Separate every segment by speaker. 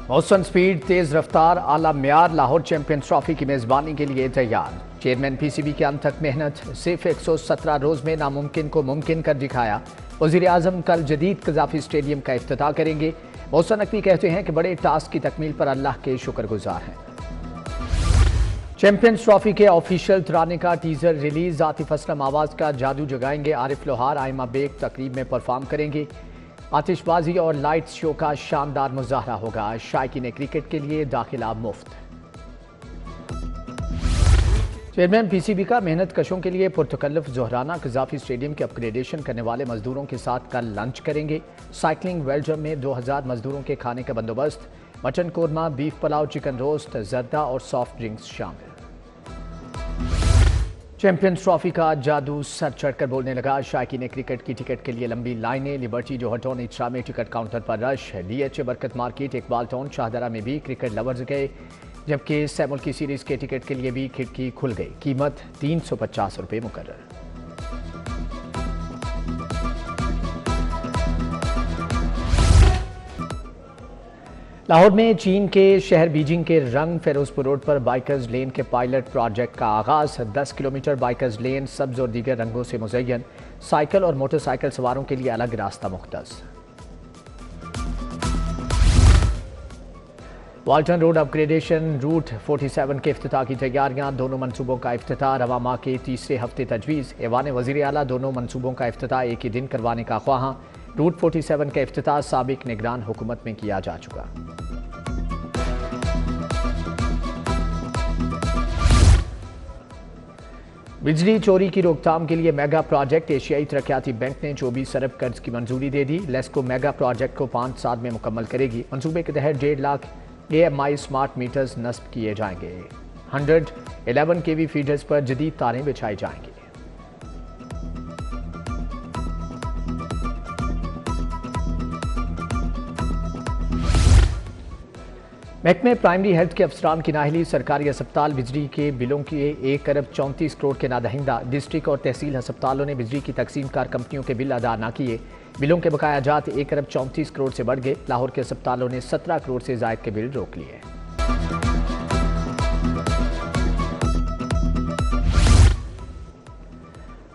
Speaker 1: मौसम स्पीड, तेज रफ्तार, आला म्यार लाहौर चैंपियंस ट्रॉफी की मेजबानी के लिए तैयार। चेयरमैन पीसीबी की अनथक मेहनत, सिर्फ 117 रोज में नामुमकिन को मुमकिन कर दिखाया। वजीर आजम कल जदीद कजाफी स्टेडियम का इफ्तिताह करेंगे। मौसम नकवी कहते हैं कि बड़े टास्क की तकमील पर अल्लाह के शुक्रगुजार हैं। चैंपियंस ट्रॉफी के ऑफिशियल तराने का टीजर रिलीज। आतिफ असलम आवाज का जादू जगाएंगे। आरिफ लोहार, आयमा बेग तकरीब में परफॉर्म करेंगे। आतिशबाजी और लाइट्स शो का शानदार मुजाहरा होगा। शायकीन क्रिकेट के लिए दाखिला मुफ्त। चेयरमैन पीसीबी का मेहनत कशों के लिए पुरतकल्लफ जोहराना कजाफी स्टेडियम के अपग्रेडेशन करने वाले मजदूरों के साथ कल लंच करेंगे। साइकिलिंग वेल्डम में 2000 मजदूरों के खाने का बंदोबस्त। Mutton korma, beef pulao, chicken roast, जर्दा और सॉफ्ट ड्रिंक्स शामिल। चैंपियंस ट्रॉफी का जादू सर चढ़कर बोलने लगा। शायकीन क्रिकेट की टिकट के लिए लंबी लाइनें। लिबर्टी, जोहर इचरा में टिकट काउंटर पर रश। डीएच बरकत मार्केट, इकबाल टाउन, शाहदरा में भी क्रिकेट लवर्स गए, जबकि सैमुअल की सीरीज के टिकट के लिए भी खिड़की खुल गई। कीमत 350 रुपये मुकर्रर। लाहौर में चीन के शहर बीजिंग के रंग फिरोजपुर रोड पर बाइकर्स लेन के पायलट प्रोजेक्ट का आगाज। 10 किलोमीटर बाइकर्स लेन सब्ज और दीगर रंगों से मुज़य्यन। साइकिल और मोटरसाइकिल सवारों के लिए अलग रास्ता मुख्तस। वाल्टन रोड अपग्रेडेशन रूट 47 के इफ्तिताह की तैयारियां। दोनों मनसूबों का इफ्तिताह रवा माह के तीसरे हफ्ते तजवीज़। ऐवान वज़ीर आला दोनों मनसूबों का इफ्तिताह एक ही दिन करवाने का ख्वाहां। रूट 47 का इफ्तिताह साबिक निगरान हुकूमत में किया जा चुका। बिजली चोरी की रोकथाम के लिए मेगा प्रोजेक्ट। एशियाई तरक्याती बैंक ने 24 अरब कर्ज की मंजूरी दे दी। लेस्को मेगा प्रोजेक्ट को 5 साल में मुकम्मल करेगी। मंसूबे के तहत 1.5 लाख AMI स्मार्ट मीटर्स नस्ब किए जाएंगे। 111 kV फीडर्स पर जदीद तारें बिछाई जाएंगी। महकमे प्राइमरी हेल्थ के अफसरान की नाहली। सरकारी अस्पताल बिजली के बिलों के 1 अरब 34 करोड़ के नादहिंदा। डिस्ट्रिक्ट और तहसील अस्पतालों ने बिजली की तकसीमकार कंपनियों के बिल अदा न किए। बिलों के बकाया जात 1 अरब 34 करोड़ से बढ़ गए। लाहौर के अस्पतालों ने 17 करोड़ से जायद के बिल रोक लिए।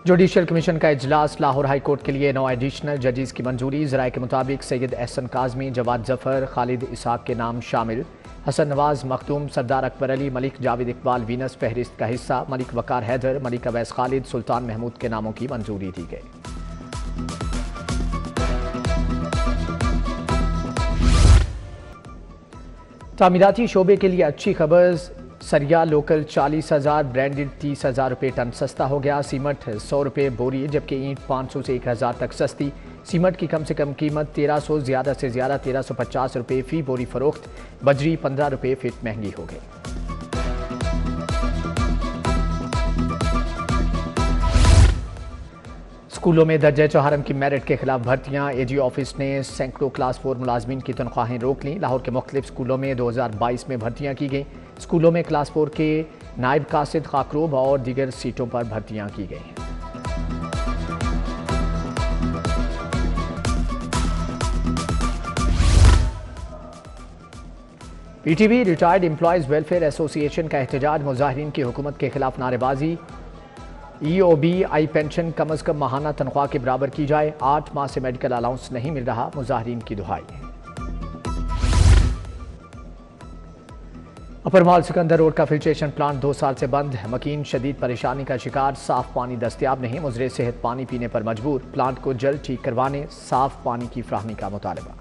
Speaker 1: जुडिशल कमीशन का इजलास। लाहौर हाई कोर्ट के लिए 9 एडिशनल जजेस की मंजूरी। जराये के मुताबिक सैयद एहसन काजमी, जवाद जफर, खालिद इसाक के नाम शामिल। हसन नवाज, मखदूम, सरदार अकबर अली, मलिक जावेद इकबाल वीनस फहरिस्त का हिस्सा। मलिक वकार हैदर, मलिक अवैस खालिद, सुल्तान महमूद के नामों की मंजूरी दी गई। तामीराती शोबे के लिए अच्छी खबर। सरिया लोकल 40,000, ब्रांडेड 30,000 रुपये टन सस्ता हो गया। सीमेंट 100 रुपये बोरी, जबकि ईंट 500 से 1000 तक सस्ती। सीमेंट की कम से कम कीमत 1300, ज़्यादा से ज़्यादा 1350 रुपये फी बोरी फरोख्त। बजरी 15 रुपये फिट महंगी हो गई। स्कूलों में दर्जे चौहारम की मेरिट के खिलाफ भर्तियां। AG ऑफिस ने सैकड़ों क्लास 4 मुलाजमीन की तनख्वाहें रोक लीं। लाहौर के मुख्तलिफ स्कूलों में 2022 में भर्तियां की गईं। स्कूलों में क्लास 4 के नायब कासिद, खाकरूब और दीगर सीटों पर भर्तियां की गई। PTB retired employees welfare association का एहतजाज। मुजाहिरीन की हुकूमत के खिलाफ नारेबाजी। EOB पेंशन कम अज कम माहाना तनख्वाह के बराबर की जाए। 8 माह से मेडिकल अलाउंस नहीं मिल रहा, मुजाहिरीन की दुहाई। अपर मॉल सिकंदर रोड का फिल्ट्रेशन प्लांट 2 साल से बंद। मकीन शदीद परेशानी का शिकार। साफ पानी दस्तियाब नहीं, मुजरे सेहत पानी पीने पर मजबूर। प्लांट को जल्द ठीक करवाने, साफ पानी की फ्राहमी का मुतालबा।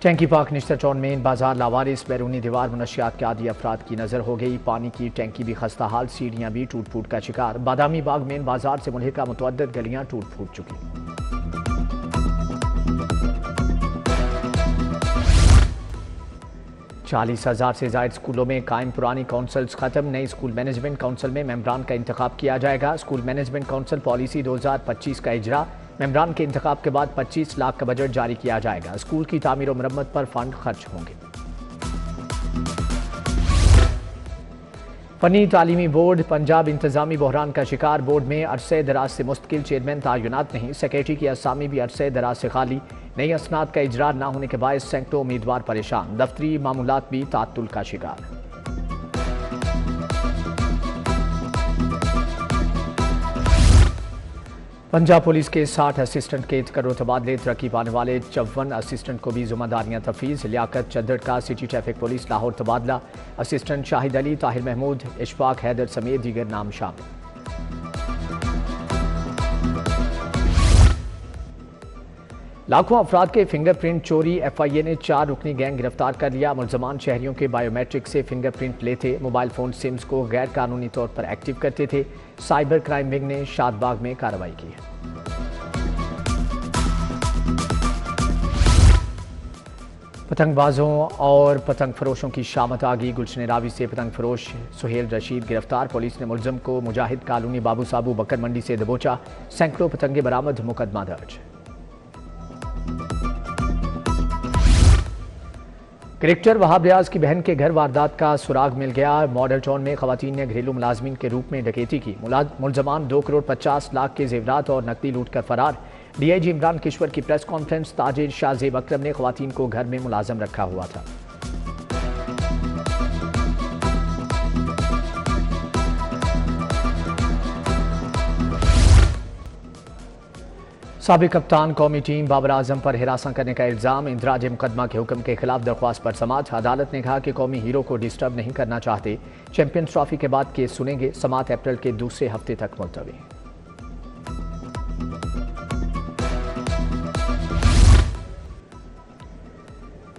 Speaker 1: टैंकी पार्क निश्तर टाउन मेन बाजार लावारिस। बैरूनी दीवार मुनशियात के आदि अफराद की नजर हो गई। पानी की टैंकी भी खस्ता हाल, सीढ़ियां भी टूट फूट का शिकार। बादामी बाग मेन बाजार से मुल्हिका मुतअद्दिद गलियां टूट फूट चुकी। 40,000 से ज्यादा स्कूलों में कायम पुरानी काउंसिल्स खत्म। नई स्कूल मैनेजमेंट काउंसिल में मेंबरान का इंतखाब किया जाएगा। स्कूल मैनेजमेंट काउंसिल पॉलिसी 2025 का इजरा। मेंबरान के इंतखाब के बाद 25 लाख का बजट जारी किया जाएगा। स्कूल की तामीर और मरम्मत पर फंड खर्च होंगे। फनी तालीमी बोर्ड पंजाब इंतजामी बहरान का शिकार। बोर्ड में अरसे दराज से मुस्तकिल चेयरमैन तयनात नहीं। सेक्रेटरी की असामी भी अरसे दराज से खाली। नई असनाद का इजरा न होने के बायस सैकड़ों उम्मीदवार परेशान। दफ्तरी मामूलात भी तात्तुल का शिकार। पंजाब पुलिस के 60 असिस्टेंट के करोड़ तबादले। तरक्की पाने वाले 54 असिस्टेंट को भी जिम्मेदारियां तफवीज़। लियाकत चद्दड़ का सिटी ट्रैफिक पुलिस लाहौर तबादला। असिस्टेंट शाहिद अली, ताहिर महमूद, इशफाक हैदर समेत दीगर नाम शामिल। लाखों अफराद के फिंगरप्रिंट चोरी। FIA ने 4 रुकनी गैंग गिरफ्तार कर लिया। मुलजमान शहरियों के बायोमेट्रिक से फिंगरप्रिंट लेते, मोबाइल फोन सिम्स को गैर कानूनी तौर पर एक्टिव करते थे। साइबर क्राइम विंग ने शादबाग में कार्रवाई की है। पतंगबाजों और पतंग फरोशों की शामत आ गई। गुलशन रावी से पतंग फरोश सुहेल रशीद गिरफ्तार। पुलिस ने मुलजम को मुजाहिद कॉलोनी बाबू साबू बकर मंडी से दबोचा। सैकड़ों पतंगे बरामद, मुकदमा दर्ज। क्रिकेटर वहाब रियाज की बहन के घर वारदात का सुराग मिल गया। मॉडल टाउन में खवातीन ने घरेलू मुलाजमीन के रूप में डकैती की। मुलजमान 2 करोड़ 50 लाख के जेवरात और नकदी लूट कर फरार। DIG इमरान किश्वर की प्रेस कॉन्फ्रेंस। ताजिर शाहजेब अकरम ने खवातीन को घर में मुलाजम रखा हुआ था। साबिक कप्तान कौमी टीम बाबर आजम पर हिरासत करने का इल्जाम। इंदराज मुकदमा के हुक्म के खिलाफ दरख्वास्त पर समाअत। अदालत ने कहा कि कौमी हीरो को डिस्टर्ब नहीं करना चाहते। चैंपियंस ट्रॉफी के बाद केस सुनेंगे। समाअत अप्रैल के दूसरे हफ्ते तक मुलतवी।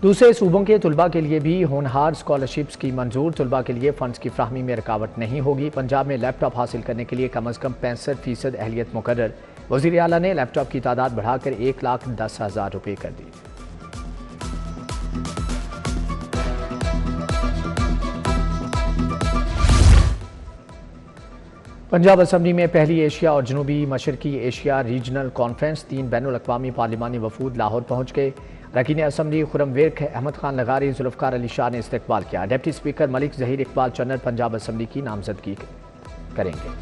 Speaker 1: दूसरे सूबों के तुलबा के लिए भी होनहार स्कॉलरशिप्स की मंजूर। तुलबा के लिए फंड्स की फ्राहमी में रुकावट नहीं होगी। पंजाब में लैपटॉप हासिल करने के लिए कम अज कम 65% अहलियत मुकर्रर। वज़ीर आला ने लैपटॉप की तादाद बढ़ाकर 1,10,000 रुपये कर दी। पंजाब असम्बली में पहली एशिया और जनूबी मशरकी एशिया रीजनल कॉन्फ्रेंस। 3 बैनुल अक़वामी पार्लिमानी वफूद लाहौर पहुँच गए। रकीन असम्बली खुरम विर्क, अहमद खान लगारी, जुल्फ़कार अली शाह ने इस्तकबाल किया। Deputy speaker Malik Zaheer Iqbal Channar Punjab assembly की नामजदगी करेंगे।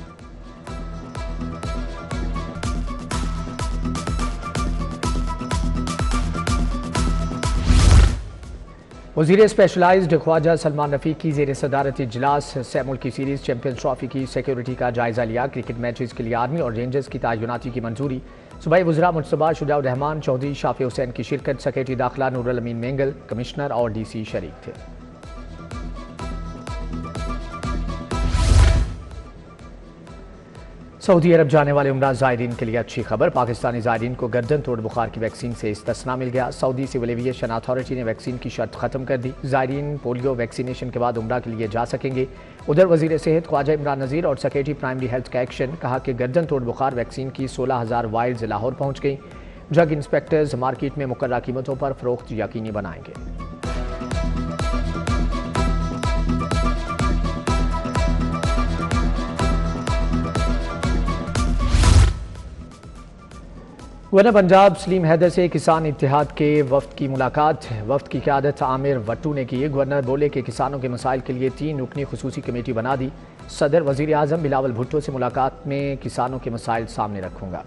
Speaker 1: वज़ीर स्पेशलाइज्ड ख्वाजा सलमान रफ़ीक की ज़ेर सदारत इजलास से मुल्की सीरीज़ चैंपियंस ट्रॉफी की सिक्योरिटी का जायजा लिया। क्रिकेट मैचेस के लिए आर्मी और रेंजर्स की तयनाती की मंजूरी। सूबाई वज़रा मुस्तबा शुजाउर रहमान चौधरी शाफी हुसैन की शिरकत। सेक्रेटरी दाखिला नूरुल अमीन मेंगल, कमिश्नर और DC शरीक थे। सऊदी अरब जाने वाले उमरा ज़ायरीन के लिए अच्छी खबर। पाकिस्तानी ज़ायरीन को गर्दन तोड़ बुखार की वैक्सीन से इस्तिस्ना मिल गया। सऊदी सिविल एविएशन अथॉरिटी ने वैक्सीन की शर्त खत्म कर दी। ज़ायरीन पोलियो वैक्सीनेशन के बाद उमरा के लिए जा सकेंगे। उधर वज़ीर सेहत ख्वाजा इमरान नज़ीर और सेक्रेटरी प्राइमरी हेल्थ का एक्शन। कहा कि गर्दन तोड़ बुखार वैक्सीन की 16,000 वाइल्स लाहौर पहुँच गई। ड्रग इंस्पेक्टर्स मार्केट में मुकर्रर कीमतों पर फरोख्त यकीनी बनाएंगे। गवर्नर पंजाब सलीम हैदर से किसान इत्तेहाद के वफ्द की मुलाकात। वफ्द की क़यादत आमिर वट्टू ने की। गवर्नर बोले कि किसानों के मसाइल के लिए 3 रुकनी खुसूसी कमेटी बना दी। सदर वज़ीर आज़म बिलावल भुट्टो से मुलाकात में किसानों के मसाइल सामने रखूंगा।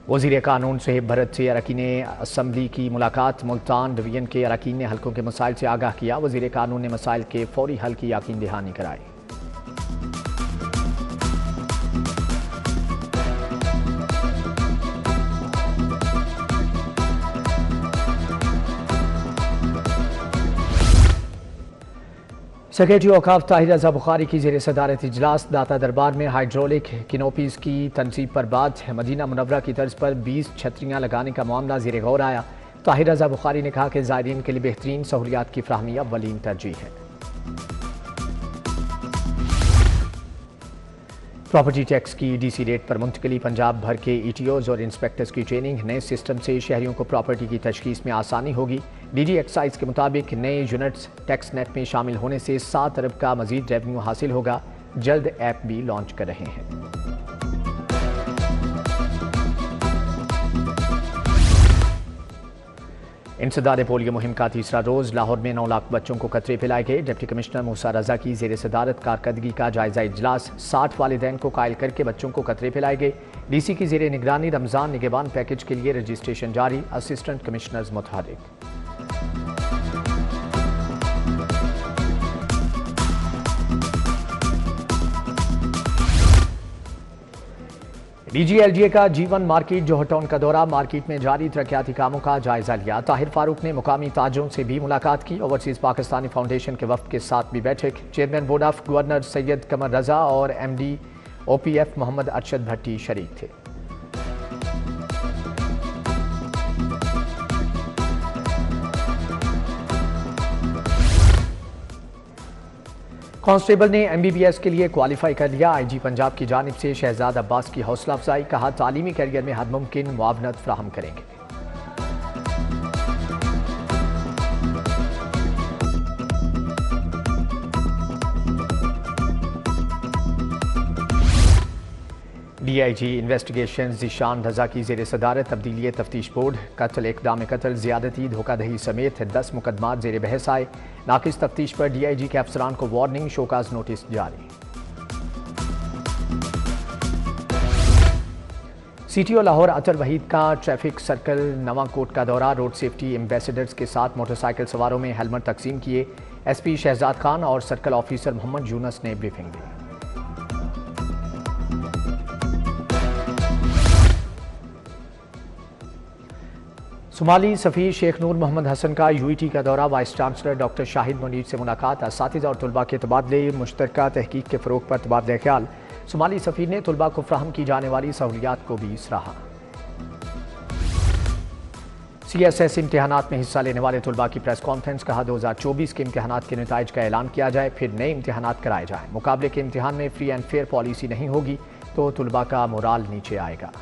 Speaker 1: वज़ीर कानून सुहेब भरत से अरकान असम्बली की मुलाकात। मुल्तान डिवीजन के अरकान ने हल्कों के मसाइल से आगाह किया। वज़ीर कानून ने मसाइल के फौरी हल की यकीन दहानी कराई। सेक्रेटरी औकाफ ताहिर रज़ा बुखारी की ज़ेर सदारत इजलास। दाता दरबार में हाइड्रोलिक किनोपीज़ की तनसीब पर बात। मदीना मुनव्वरा की तर्ज पर 20 छतरियाँ लगाने का मामला ज़ेर गौर आया। ताहिर रज़ा बुखारी ने कहा कि ज़ायरीन के लिए बेहतरीन सहूलियात की फ्राहमी अव्वलीन तरजीह है। प्रॉपर्टी टैक्स की DC रेट पर मुंतकली। पंजाब भर के ETOs और इंस्पेक्टर्स की ट्रेनिंग। नए सिस्टम से शहरियों को प्रॉपर्टी की तशखीस में आसानी होगी। DG एक्साइज के मुताबिक नए यूनिट्स टैक्स नेट में शामिल होने से 7 अरब का मजीद रेवेन्यू हासिल होगा। जल्द ऐप भी लॉन्च कर रहे हैं। इंसदाद पोलियो मुहिम का तीसरा रोज लाहौर में 9 लाख बच्चों को कतरे पिलाए गए। डिप्टी कमिश्नर मूसा रजा की जेर सदारत कारकर्दगी का जायजा इजलास, 60 वालिदैन को कायल करके बच्चों को कतरे पिलाए गए। डीसी की जेर निगरानी रमजान निगहबान पैकेज के लिए रजिस्ट्रेशन जारी, असिस्टेंट कमिश्नर्स मुतहर्रिक। DGLGA का G1 मार्केट जोहर टाउन का दौरा, मार्केट में जारी तरक्याती कामों का जायजा लिया। ताहिर फारूक ने मुकामी ताजरों से भी मुलाकात की। ओवरसीज पाकिस्तानी फाउंडेशन के वफ्द के साथ भी बैठक। Chairman board of governor Syed Qamar Raza और MD OPF मोहम्मद अरशद भट्टी शरीक थे। कांस्टेबल ने MBBS के लिए क्वालिफाई कर लिया। IG पंजाब की जानिब से शहजाद अब्बास की हौसला अफजाई, कहा तालीमी कैरियर में हर मुमकिन मुआवनत फ्राहम करेंगे। DIG इन्वेस्टिगेशन ज़ीशान रजा की जेर सदारत तब्दीली तफ्तीश बोर्ड, कत्ल, इक़दाम कत्ल, ज़्यादती, धोखाधड़ी समेत 10 मुकदमात जेर बहस आए। नाकिस तफ्तीश पर DIG के अफसरान को वार्निंग, शोकाज नोटिस जारी। CTO लाहौर अतर वहीद का ट्रैफिक सर्कल नवाकोट का दौरा, रोड सेफ्टी एम्बेसडर्स के साथ मोटरसाइकिल सवारों में हेलमेट तकसीम किए। SP शहजाद खान और सर्कल ऑफिसर मोहम्मद यूनस ने ब्रीफिंग दी। सोमाली सफ़ीर शेख नूर मोहम्मद हसन का UET का दौरा, vice chancellor doctor Shahid Munir से मुलाकात। असातिज़ा और तलबा के तबादले, मुश्तरका तहकीक के फ़रोग पर तबादला ख्याल। सोमाली सफ़ीर ने तलबा को फ्राहम की जाने वाली सहूलियात को भी सराहा। CSS इम्तिहानात में हिस्सा लेने वाले तलबा की प्रेस कॉन्फ्रेंस, कहा 2024 के इम्तिहानात के नताइज का ऐलान किया जाए, फिर नए इम्तिहानात कराए जाएँ। मुकाबले के इम्तिहान में फ्री एंड फेयर पॉलिसी नहीं होगी तो तलबा का मोराल नीचे आएगा।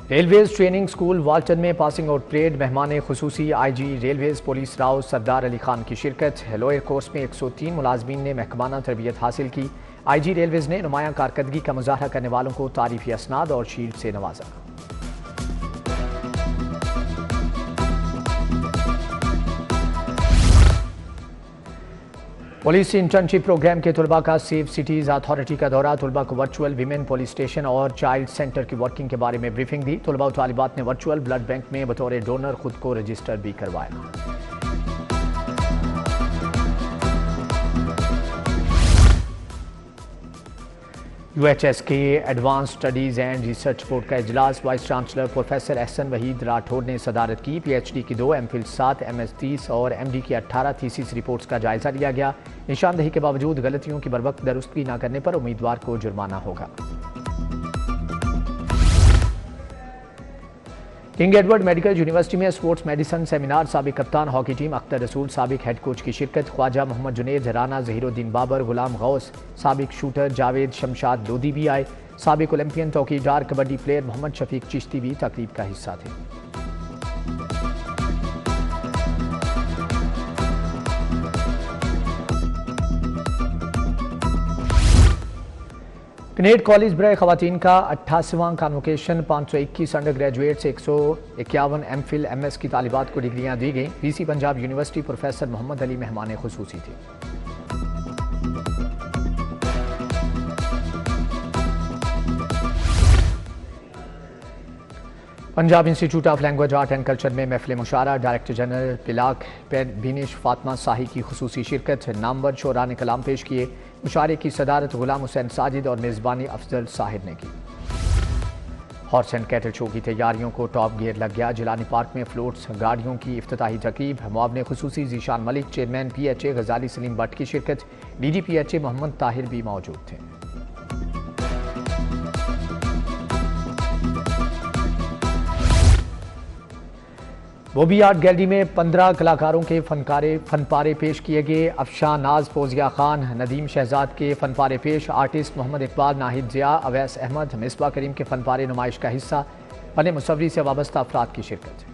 Speaker 1: रेलवेज ट्रेनिंग स्कूल वाल्टन में पासिंग आउट परेड, मेहमान खुसूसी IG रेलवेज पुलिस राव सरदार अली खान की शिरकत। लोअर कोर्स में 103 मुलाजमीन ने महकमाना तरबियत हासिल की। IG रेलवेज ने नुमाया कारकर्दगी का मुजाहरा करने वालों को तारीफी असनाद और शील्ड से नवाजा। पुलिस इंटर्नशिप प्रोग्राम के तलबा का सेफ सिटीज़ अथॉरिटी का दौरा, तलबा को वर्चुअल विमेन पुलिस स्टेशन और चाइल्ड सेंटर की वर्किंग के बारे में ब्रीफिंग दी। तलबा और तालिबात ने वर्चुअल ब्लड बैंक में बतौर डोनर खुद को रजिस्टर भी करवाया। UHS के advance studies and research board का इजलास, vice chancellor professor Ehsan Waheed Rathore ने सदारत की। PhD की 2, MPhil 7, MS 30 और MD की 18 थीसिस रिपोर्ट्स का जायजा लिया गया। निशानदही के बावजूद गलतियों की बरवक्त दुरुस्ती न करने पर उम्मीदवार को जुर्माना होगा। किंग एडवर्ड मेडिकल यूनिवर्सिटी में स्पोर्ट्स मेडिसिन सेमिनार, साबिक कप्तान हॉकी टीम अख्तर रसूल, साबिक हेड कोच की शिरकत। ख्वाजा मोहम्मद जुनेद, राना जहीरुद्दीन बाबर, गुलाम गौस, साबिक शूटर जावेद शमशाद लोधी भी आए। साबिक ओलंपियन तौकीदार कबड्डी प्लेयर मोहम्मद शफीक चिश्ती भी तकरीब का हिस्सा थे। कनेड कॉलेज बराए खवातीन का 88वां कॉन्वोकेशन, 521 अंडर ग्रेजुएट से 151 MPhil MS की तालिबात को डिग्रियां दी गई। DC Punjab university professor Mohammad Ali मेहमान खुसूसी थे। Punjab institute of language art and culture में महफिल मुशारा, डायरेक्टर जनरल पिलाक बिनिश फातिमा शाही की खुसूसी शिरकत। नामवर शोरा ने कलाम पेश किए। मुशारे की सदारत गुलाम हुसैन साजिद और मेज़बानी अफजल साहिब ने की। हॉर्स एंड कैटल शो की तैयारियों को टॉप गियर लग गया। जिलानी पार्क में फ्लोट्स गाड़ियों की इफ्तिताही तकरीब, मुआवने खुसूसी ज़ीशान मलिक, चेयरमैन PHA गजाली सलीम भट्ट की शिरकत। DG PHA मोहम्मद ताहिर भी मौजूद थे। बॉबी आर्ट गैलरी में 15 कलाकारों के फनपारे पेश किए गए। अफशान नाज, फौजिया खान, नदीम शहजाद के फनपारे पेश। आर्टिस्ट मोहम्मद इकबाल, नाहिद जिया, अवैस अहमद, मिसबा करीम के फनपारे नुमाइश का हिस्सा। फन मुसव्वरी से वाबस्ता अफराद की शिरकत।